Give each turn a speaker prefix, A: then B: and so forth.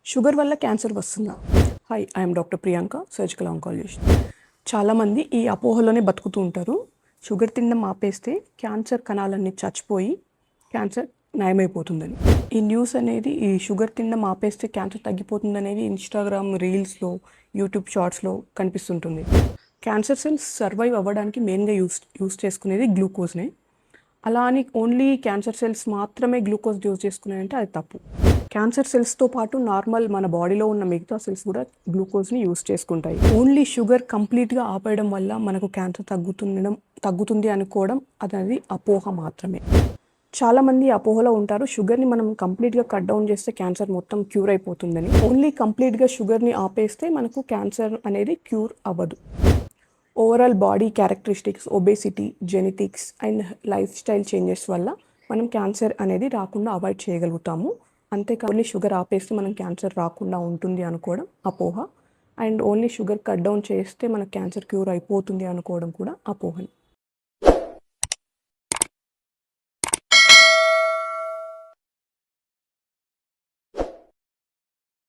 A: Sugar వల్ల cancer వస్తుందా? Hi, I'm doctor Priyanka, surgical oncologist. చాలామంది ఈ అపోహలోనే బతుకుతూ ఉంటారు. షుగర్ తినడం ఆపేస్తే క్యాన్సర్ కణాలన్నీ చచ్చిపోయి క్యాన్సర్ నయమైపోతుందని. ఈ న్యూస్ అనేది ఈ షుగర్ తినడం ఆపేస్తే క్యాన్సర్ తగ్గిపోతుంది అనేది ఇన్స్టాగ్రామ్ రీల్స్లో, యూట్యూబ్ షార్ట్స్లో కనిపిస్తుంటుంది. క్యాన్సర్ సెల్స్ సర్వైవ్ అవ్వడానికి మెయిన్గా యూస్ చేసుకునేది గ్లూకోజ్నే. అలా అని ఓన్లీ క్యాన్సర్ సెల్స్ మాత్రమే గ్లూకోజ్ యూజ్ చేసుకున్నాయంటే అది తప్పు. క్యాన్సర్ సెల్స్తో పాటు నార్మల్ మన బాడీలో ఉన్న మిగతా సెల్స్ కూడా గ్లూకోజ్ని యూజ్ చేసుకుంటాయి. ఓన్లీ షుగర్ కంప్లీట్గా ఆపేయడం వల్ల మనకు క్యాన్సర్ తగ్గుతుంది అనుకోవడం అనేది అపోహ మాత్రమే. చాలామంది అపోహలో ఉంటారు, షుగర్ని మనం కంప్లీట్గా కట్ డౌన్ చేస్తే క్యాన్సర్ మొత్తం క్యూర్ అయిపోతుందని. ఓన్లీ కంప్లీట్గా షుగర్ని ఆపేస్తే మనకు క్యాన్సర్ అనేది క్యూర్ అవ్వదు. Overall body characteristics, obesity, genetics and life style changes వల్ల మనం క్యాన్సర్ అనేది రాకుండా అవాయిడ్ చేయగలుగుతాము. అంతేకాదు ఓన్లీ షుగర్ ఆపేస్తే మనం క్యాన్సర్ రాకుండా ఉంటుంది అనుకోవడం అపోహ. And only sugar cut down చేస్తే మనకు క్యాన్సర్ క్యూర్ అయిపోతుంది అనుకోవడం కూడా అపోహ.